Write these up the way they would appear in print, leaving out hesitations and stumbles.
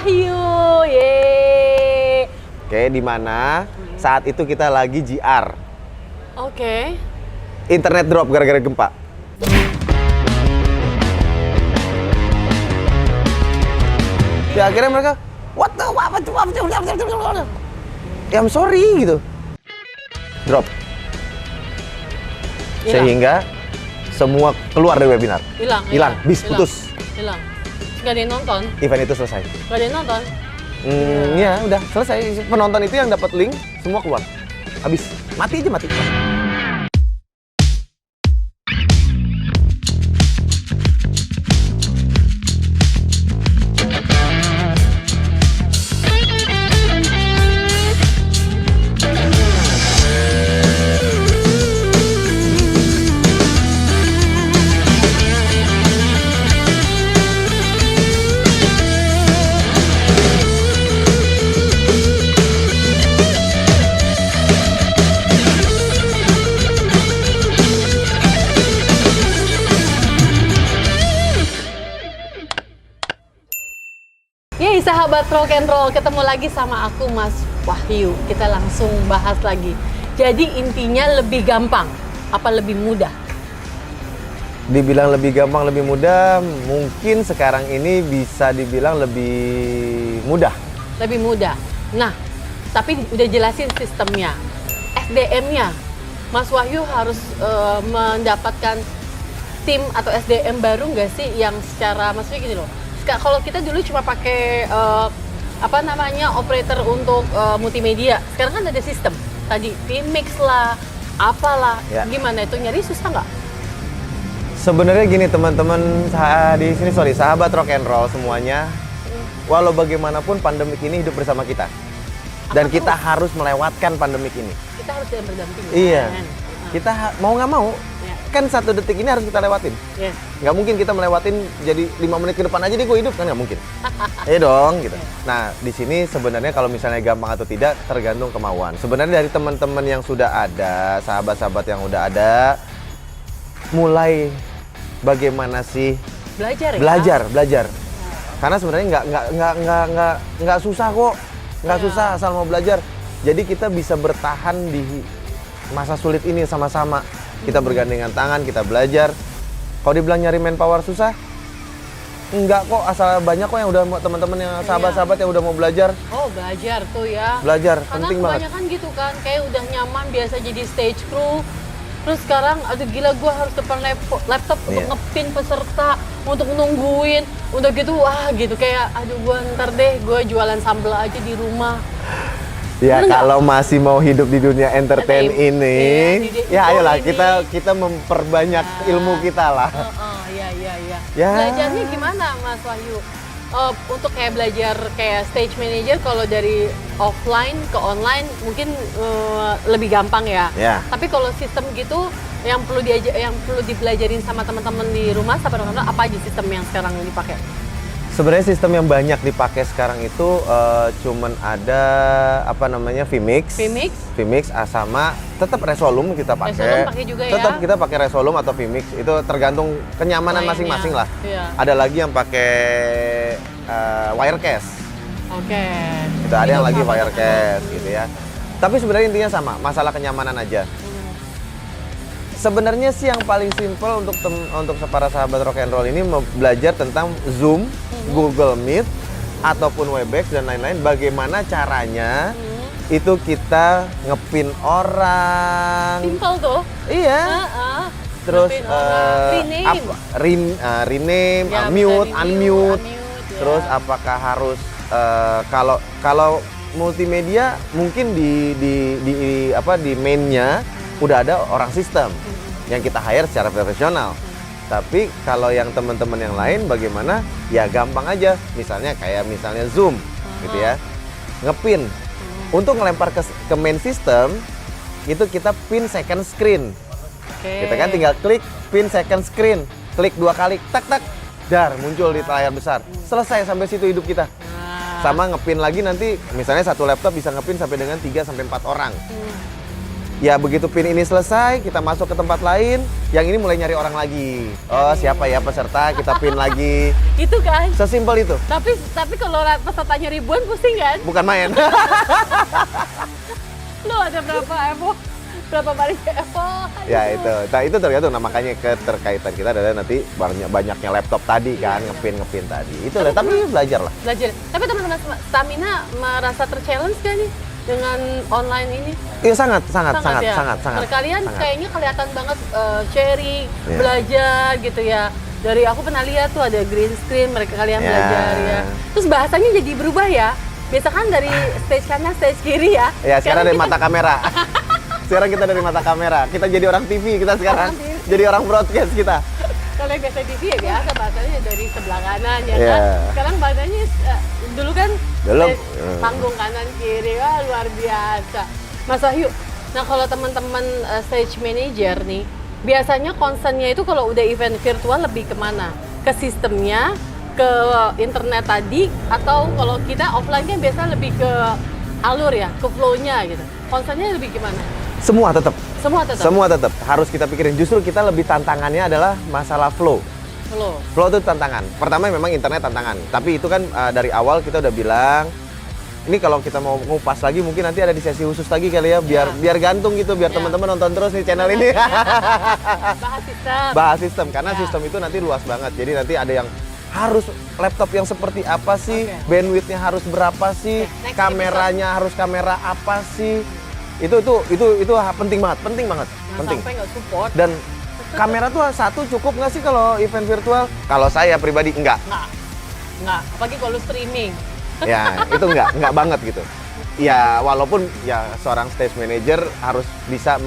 Wahyu. Yeay. Oke, di mana saat itu kita lagi JR. Oke. Internet drop gara-gara gempa. Ya akhirnya mereka, what the, apa tuh? Ya I'm sorry gitu. Drop. Sehingga semua keluar dari webinar. Hilang, bis putus. Hilang. Gak ada yang nonton. Event itu selesai. Gak ada yang nonton. Ya udah selesai. Penonton itu yang dapat link semua keluar. Habis. Mati aja mati. Yeay sahabat rock and roll, ketemu lagi sama aku Mas Wahyu. Kita langsung bahas lagi. Jadi intinya lebih gampang, apa lebih mudah? Dibilang lebih gampang, lebih mudah, mungkin sekarang ini bisa dibilang lebih mudah. Lebih mudah. Nah, tapi udah jelasin sistemnya, SDM-nya. Mas Wahyu harus mendapatkan tim atau SDM baru nggak sih yang secara, maksudnya gini loh. Kalau kita dulu cuma pakai operator untuk multimedia, sekarang kan ada sistem. Tadi Vmix lah, apalah, ya. Gimana itu nyari susah nggak? Sebenarnya gini teman-teman di sini, sahabat rock and roll semuanya, walau bagaimanapun pandemik ini hidup bersama kita, dan kita harus melewatkan pandemik ini. Kita harus yang berdampingan. Iya, kita mau nggak mau. Kan 1 detik ini harus kita lewatin. Yeah. Nggak mungkin kita melewatin jadi 5 menit ke depan aja deh gue hidup, kan nggak mungkin. Iya dong gitu. Nah di sini sebenarnya kalau misalnya gampang atau tidak tergantung kemauan. Sebenarnya dari teman-teman yang sudah ada, sahabat-sahabat yang udah ada, mulai bagaimana sih belajar ya? Belajar. Karena sebenarnya nggak susah kok, nggak susah asal mau belajar. Jadi kita bisa bertahan di masa sulit ini sama-sama. Kita bergandengan tangan, kita belajar. Kalau dibilang nyari manpower susah, enggak kok, asal banyak kok yang udah teman-teman yang sahabat-sahabat yang udah mau belajar. Oh, belajar tuh ya. Belajar, karena penting banget. Karena kebanyakan gitu kan, kayak udah nyaman biasa jadi stage crew. Terus sekarang, aduh gila gue harus depan laptop untuk ngepin peserta, untuk nungguin, untuk gitu, wah gitu kayak, aduh gue ntar deh gue jualan sambal aja di rumah. Ya kalau masih mau hidup di dunia entertain ini, ya ayolah kita memperbanyak ilmu kita lah. Iya. Belajarnya gimana Mas Wahyu? Untuk kayak belajar kayak stage manager, kalau dari offline ke online mungkin lebih gampang ya. Tapi kalau sistem gitu yang perlu dipelajarin sama teman-teman di rumah, apa aja sistem yang sekarang dipakai? Sebenarnya sistem yang banyak dipakai sekarang itu cuman ada Vmix sama tetap Resolume kita pakai. Resolume pakai juga ya. Tetap kita pakai Resolume atau Vmix, itu tergantung kenyamanan masing-masing lah. Iya. Ada lagi yang pakai Wirecast. Oke. Itu ada yang lagi Wirecast gitu ya. Tapi sebenarnya intinya sama, masalah kenyamanan aja. Sebenarnya sih yang paling simple untuk para sahabat rock and roll ini belajar tentang Zoom, Google Meet, ataupun Webex dan lain-lain. Bagaimana caranya itu kita ngepin orang. Simple tuh. Iya. Terus rename, mute, unmute. Terus apakah harus kalau multimedia mungkin di mainnya udah ada orang sistem yang kita hire secara profesional. Tapi kalau yang teman-teman yang lain bagaimana? Ya gampang aja. Misalnya Zoom gitu ya. Ngepin. Untuk ngelempar ke main system itu kita pin second screen. Kita kan tinggal klik pin second screen. Klik 2 kali, tak dar muncul di layar besar. Selesai, sampai situ hidup kita. Sama ngepin lagi nanti misalnya satu laptop bisa ngepin sampai dengan 3 sampai 4 orang. Ya begitu pin ini selesai, kita masuk ke tempat lain, yang ini mulai nyari orang lagi. Oh siapa ya peserta, kita pin lagi. Itu kan. Sesimpel itu. Tapi kalau pesertanya ribuan pusing kan? Bukan main. Lo ada berapa Evo? Berapa kali Evo? Ya itu. Nah itu tergantung. Nah makanya keterkaitan kita adalah nanti banyaknya laptop tadi kan, ngepin tadi. Itu lah. Tapi belajar lah. Belajar. Tapi teman-teman Stamina merasa ter-challenge gak nih dengan online ini? Iya sangat. Kalian kayaknya kelihatan banget sharing, belajar gitu ya. Dari aku pernah lihat tuh ada green screen, kalian belajar ya. Terus bahasanya jadi berubah ya. Biasa kan dari stage kanan, stage kiri ya. Ya sekarang dari mata kamera. Sekarang kita dari mata kamera. Kita jadi orang TV kita sekarang. Jadi orang broadcast kita. Kalau yang biasa TV ya biasa bahasanya dari sebelah kanan ya kan. Sekarang bahasanya dulu kan panggung kanan kiri, wah luar biasa. Mas Wahyu, nah kalau teman-teman stage manager nih, biasanya concernnya itu kalau udah event virtual lebih kemana? Ke sistemnya, ke internet tadi, atau kalau kita offline kan biasa lebih ke alur ya, ke flow-nya gitu. Concernnya lebih gimana? Semua tetap. Semua tetap harus kita pikirin. Justru kita lebih tantangannya adalah masalah flow. Flow itu tantangan. Pertama memang internet tantangan. Tapi itu kan dari awal kita udah bilang, ini kalau kita mau ngupas lagi mungkin nanti ada di sesi khusus lagi kali ya, biar gantung gitu, biar teman-teman nonton terus nih channel ini. Bahas sistem karena sistem itu nanti luas banget. Jadi nanti ada yang harus laptop yang seperti apa sih, bandwidth-nya harus berapa sih, kameranya harus kamera apa sih. Itu penting banget. Penting. Sampai nggak support. Dan kamera tuh satu cukup nggak sih kalau event virtual? Kalau saya pribadi enggak. Enggak. Apalagi kalau streaming. Ya itu enggak banget gitu. Ya walaupun ya seorang stage manager harus bisa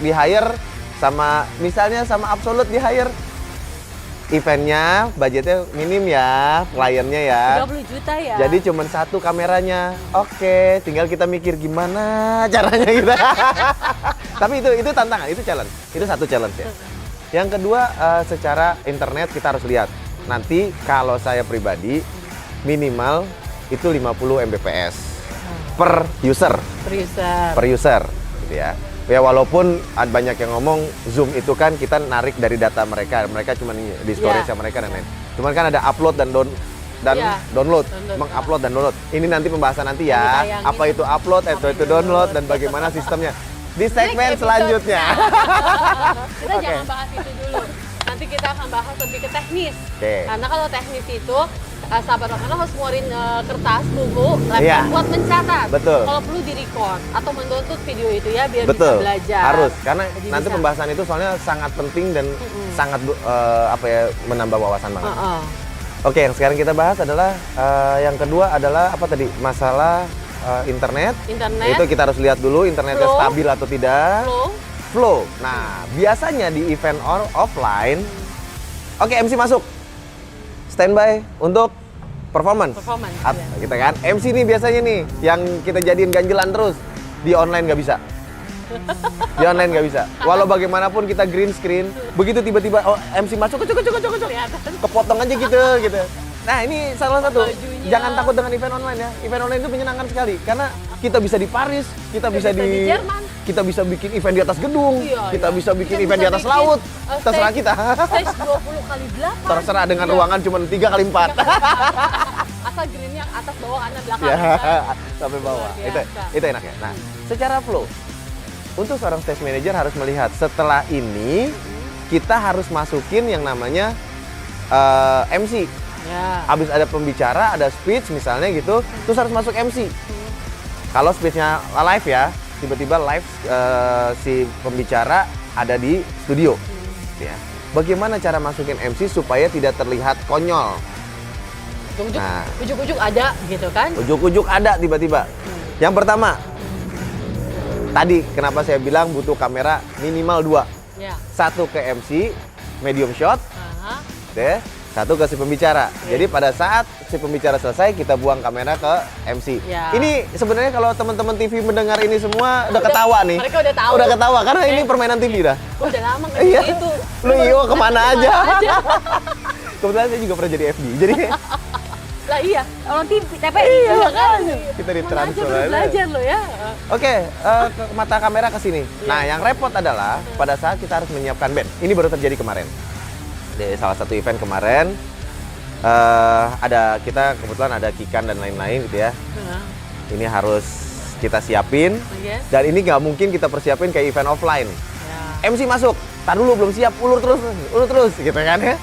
di-hire sama misalnya sama Absolute di-hire. Eventnya budgetnya minim ya, kliennya ya. 30 juta ya. Jadi cuma satu kameranya. Oke, tinggal kita mikir gimana caranya gitu. Tapi itu tantangan, itu challenge. Itu satu challenge ya. Yang kedua secara internet kita harus lihat. Nanti kalau saya pribadi minimal itu 50 Mbps per user. Per user gitu ya. Ya walaupun banyak yang ngomong Zoom itu kan kita narik dari data mereka cuma di storage mereka dan lain. Cuman kan ada upload dan download, mengupload dan download. Ini nanti pembahasan nanti ya. Apa itu upload, itu download dan bagaimana sistemnya di segmen selanjutnya. Kita jangan bahas itu dulu. Nanti kita akan bahas lebih ke teknis. Karena kalau teknis itu sahabat Rokana harus ngeluarin kertas, buku, laptop buat mencatat. Betul. Kalau perlu di-record atau mendownload video itu ya biar bisa belajar. Harus, karena nanti pembahasan itu soalnya sangat penting dan sangat menambah wawasan banget. Oke, yang sekarang kita bahas adalah yang kedua adalah apa tadi? Masalah internet. Itu kita harus lihat dulu internetnya stabil atau tidak. Flow. Nah, biasanya di event offline, oke MC masuk. Standby untuk performance. Kita kan MC nih biasanya nih yang kita jadiin ganjelan terus. Di online nggak bisa. Walau bagaimanapun kita green screen, begitu tiba-tiba MC masuk kepotong aja gitu. Nah ini salah satu. Jangan takut dengan event online ya. Event online itu menyenangkan sekali karena kita bisa di Paris, kita bisa di Jerman. Kita bisa bikin event di atas gedung, kita bisa bikin event di atas laut, terserah kita. Stage 20x8. Terserah dengan ruangan cuma 3x4. Asal greennya atas bawah kanan belakang. Sampai bawah. Itu enak ya. Nah, secara flow, untuk seorang stage manager harus melihat setelah ini kita harus masukin yang namanya MC. Habis ada pembicara, ada speech misalnya gitu, terus harus masuk MC. Kalau speechnya live ya, tiba-tiba live si pembicara ada di studio. Ya. Bagaimana cara masukin MC supaya tidak terlihat konyol? Ujuk-ujuk ada gitu kan? Ujuk-ujuk ada tiba-tiba. Yang pertama, tadi kenapa saya bilang butuh kamera minimal 2. Satu ke MC, medium shot. Satu ke si pembicara. Jadi pada saat si pembicara selesai, kita buang kamera ke MC. Ini sebenarnya kalau teman-teman TV mendengar ini semua udah ketawa nih. Mereka udah tahu. Udah ketawa karena ini permainan TV dah. Udah lama nggak itu. Lu kemana aja. Kebetulan saya juga pernah jadi FD. Jadi Lah iya, orang TPI juga kan. Kita ditransfer aja belajar lo ya. Oke, ke mata kamera ke sini. Nah, yang repot adalah pada saat kita harus menyiapkan band. Ini baru terjadi kemarin. Di salah satu event kemarin, kita kebetulan ada Kikan dan lain-lain gitu ya. Ini harus kita siapin. Dan ini nggak mungkin kita persiapin kayak event offline. MC masuk, tar dulu belum siap, ulur terus gitu kan ya.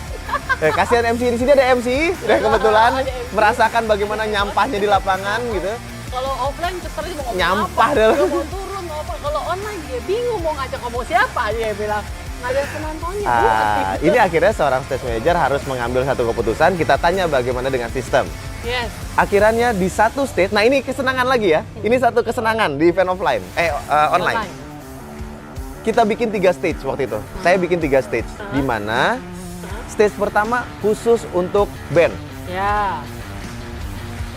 Kasihan MC, di sini ada MC, udah kebetulan merasakan bagaimana nyampahnya di lapangan gitu. Kalau offline terus mau ngomong nyampah apa, deh. mau turun mau apa. Kalau online dia bingung mau ngajak ngomong siapa, dia bilang nggak ada penontonnya. Ini akhirnya seorang stage manager harus mengambil satu keputusan. Kita tanya bagaimana dengan sistem. Yes. Akhirnya di satu stage, nah ini kesenangan lagi ya. Ini satu kesenangan di event online. Kita bikin 3 stage waktu itu. Saya bikin 3 stage, di mana stage pertama khusus untuk band. Ya.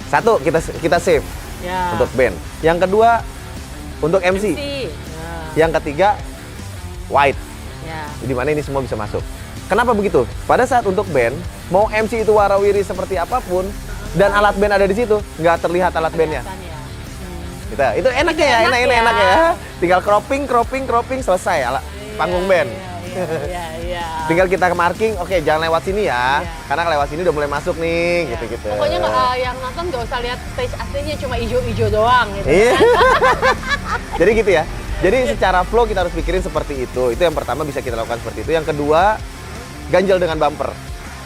Satu kita save untuk band. Yang kedua untuk MC. Yang ketiga white. Di mana ini semua bisa masuk. Kenapa begitu? Pada saat untuk band, mau MC itu warawiri seperti apapun dan alat band ada di situ, nggak terlihat alat bandnya. Itu enaknya ya, enak ya. Tinggal cropping selesai panggung band. Iya. Tinggal kita ke marking, oke jangan lewat sini ya, karena lewat sini udah mulai masuk nih, gitu-gitu. Pokoknya yang nonton nggak usah lihat stage aslinya, cuma ijo-ijo doang gitu. Iya. Jadi gitu ya. Jadi secara flow kita harus pikirin seperti itu. Itu yang pertama bisa kita lakukan seperti itu. Yang kedua, ganjel dengan bumper.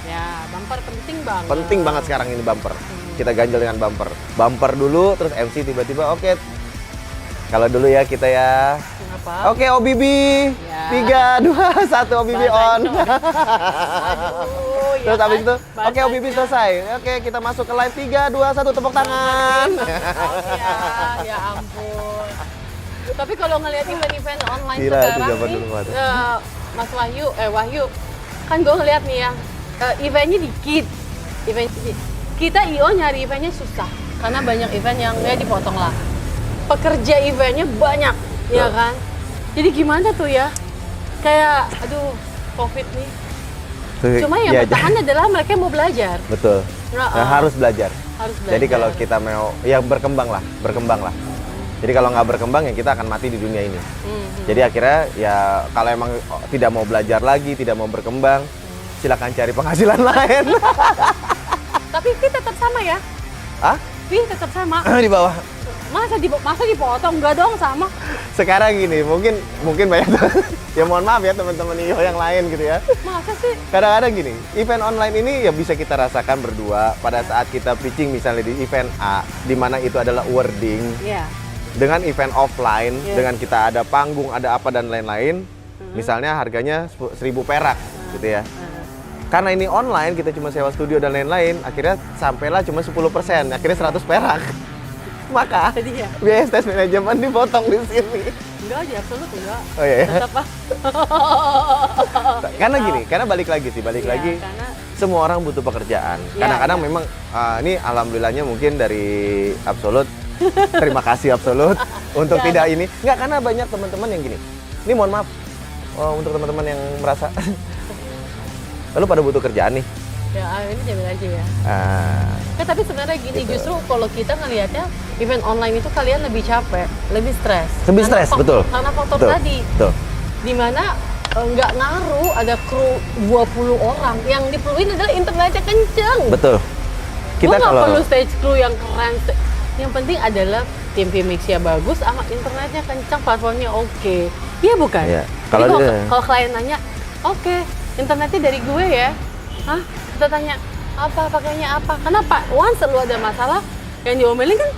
Ya, bumper penting banget. Penting banget sekarang ini bumper. Kita ganjel dengan bumper. Bumper dulu, terus MC tiba-tiba oke. Kalau dulu ya kita ya. Kenapa? Oke, OBB. Ya. 3, 2, 1 OBB on. Aduh, terus habis itu, oke OBB selesai. Oke, kita masuk ke live 3, 2, 1 tepuk tangan. Ya ampun. Tapi kalau ngeliat event-event online Gila, sekarang nih, Mas Wahyu, kan gue ngeliat nih ya, eventnya dikit. Kita IO nyari eventnya susah, karena banyak event yang ya dipotong lah. Pekerja eventnya banyak, ya kan? Jadi gimana tuh ya? Kayak, aduh, COVID nih. Cuma yang bertahan adalah mereka mau belajar. Betul. Harus belajar. Jadi kalau kita mau, ya berkembang lah. Jadi kalau nggak berkembang ya kita akan mati di dunia ini. Jadi akhirnya ya kalau emang tidak mau belajar lagi, tidak mau berkembang, silakan cari penghasilan lain. Tapi fee tetap sama ya? Fee tetap sama. Di bawah. Masa dipotong? Enggak dong, sama. Sekarang gini, mungkin banyak ya mohon maaf ya teman-teman IO yang lain gitu ya. Masa sih? Kadang-kadang gini, event online ini ya bisa kita rasakan berdua pada saat kita pitching misalnya di event A, di mana itu adalah wording. Dengan event offline, dengan kita ada panggung, ada apa dan lain-lain, misalnya harganya 1.000 perak gitu ya. Karena ini online, kita cuma sewa studio dan lain-lain, akhirnya sampailah cuma 10%, akhirnya 100 perak. Maka biaya stage manajemen dipotong di sini. Enggak aja, absolut enggak. Oh iya. Tetap Karena gini, karena balik lagi, semua orang butuh pekerjaan. Kadang-kadang memang ini alhamdulillahnya mungkin dari Absolut. Terima kasih Absolut untuk tidak ini. Enggak, karena banyak teman-teman yang gini. Ini mohon maaf untuk teman-teman yang merasa lalu pada butuh kerjaan nih. Ya, ini jamin aja ya. Tapi sebenarnya gini, gitu. Justru kalau kita ngelihatnya event online itu kalian lebih capek, lebih stres. Lebih stres, betul. Karena faktor tadi. Betul. Dimana nggak ngaruh ada kru 20 orang. Yang diperluin adalah internetnya kenceng. Betul. Kita nggak perlu stage crew yang keren. Yang penting adalah tim VMix-nya bagus, sama internetnya kencang, platformnya oke. Iya bukan? Iya. Kalau klien nanya, oke, internetnya dari gue ya. Hah? Kita tanya, pakainya apa? Kenapa? Once lu ada masalah, yang diomelin kan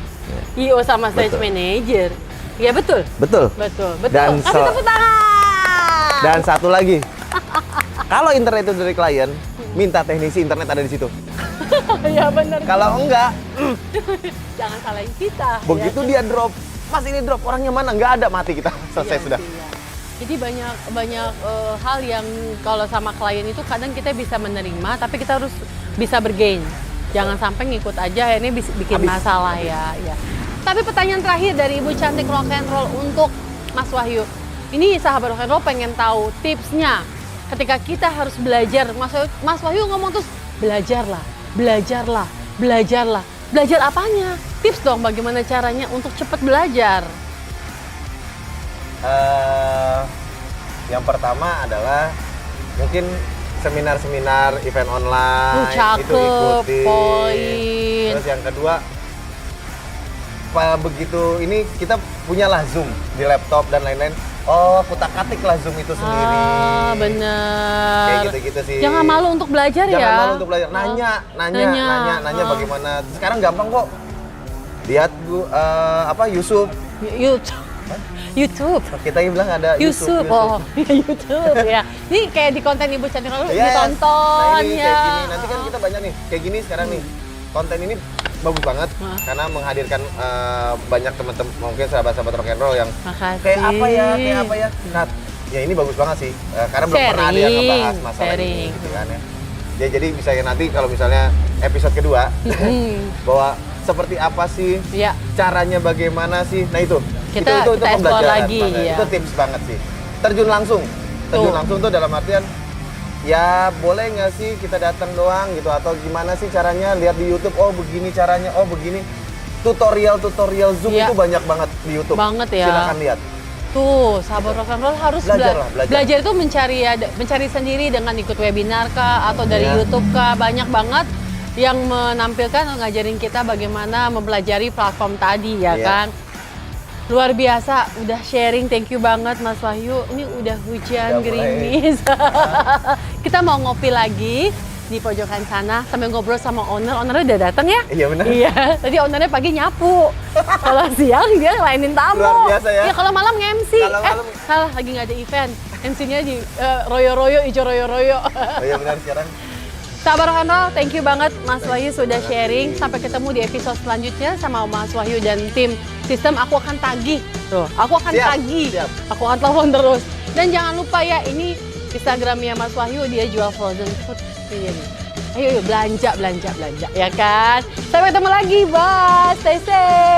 IO sama stage manager. Iya betul? Betul. Dan kasih tepuk tangan! Dan satu lagi, kalau internet itu dari klien, minta teknisi internet ada di situ. Ya benar. Kalau enggak, jangan salahin kita. Begitu dia drop, Mas ini drop, orangnya mana? Nggak ada, mati kita. Selesai sudah. Jadi banyak hal yang kalau sama klien itu kadang kita bisa menerima, tapi kita harus bisa bergain. Jangan sampai ngikut aja, ini bikin masalah ya. Tapi pertanyaan terakhir dari Ibu Cantik Rock and Roll untuk Mas Wahyu. Ini sahabat rock and roll pengen tahu tipsnya ketika kita harus belajar. Mas Wahyu ngomong terus belajarlah. belajarlah. Belajar apanya? Tips dong bagaimana caranya untuk cepat belajar. Yang pertama adalah mungkin seminar-seminar event online itu ikuti. Poin. Terus yang kedua, begitu ini kita punyalah Zoom di laptop dan lain-lain. Oh, kutak-katik lah Zoom itu sendiri. Bener. Kayak gitu-gitu sih. Jangan malu untuk belajar ya. Jangan malu untuk belajar. Nanya. Bagaimana. Sekarang gampang kok. Lihat YouTube. YouTube. Kita bilang ada YouTube. YouTube ya. Ini kayak di konten Ibu Cantik lalu yes. ditonton nah, ini ya. Kayak gini. Nanti kan kita banyak nih. Kayak gini sekarang nih. Konten ini bagus banget karena menghadirkan banyak teman-teman mungkin sahabat-sahabat rock and roll yang kayak apa ya. Nah, ya ini bagus banget sih. Karena belum pernah ada yang ngebahas masalah ini gitu kan ya. Ya jadi bisa ya nanti kalau misalnya episode kedua bahwa seperti apa sih caranya bagaimana sih. Nah itu kita explore lagi ya. Itu tips banget sih. Terjun langsung tuh dalam artian ya boleh nggak sih kita datang doang gitu atau gimana sih caranya lihat di YouTube, oh begini caranya, oh begini. Tutorial Zoom itu banyak banget di YouTube. Banget ya. Silakan lihat. Tuh, sahabat rock and roll harus belajar. Belajar itu mencari sendiri dengan ikut webinar kah atau dari YouTube kah, banyak banget yang menampilkan atau ngajarin kita bagaimana mempelajari platform tadi ya kan. Luar biasa, udah sharing, thank you banget Mas Wahyu. Ini udah hujan gerimis. Kita mau ngopi lagi di pojokan sana sambil ngobrol sama ownernya udah datang ya? Iya benar. Iya, tadi ownernya pagi nyapu. Kalau siang dia ngelainin tamu. Luar biasa ya. Ya kalau malam nge-MC. Salah, lagi nggak ada event. MC-nya di royo-royo, ijo royo-royo. Oh iya benar sekarang. Sahabat rock and roll, thank you banget Mas Wahyu sudah sharing. Sampai ketemu di episode selanjutnya sama Mas Wahyu dan tim Sistem. Aku akan tagih. Tuh, aku akan tagih. Aku akan telepon terus. Dan jangan lupa ya, ini Instagramnya Mas Wahyu, dia jual frozen food. Ayo belanja ya kan. Sampai ketemu lagi, bye. Stay safe.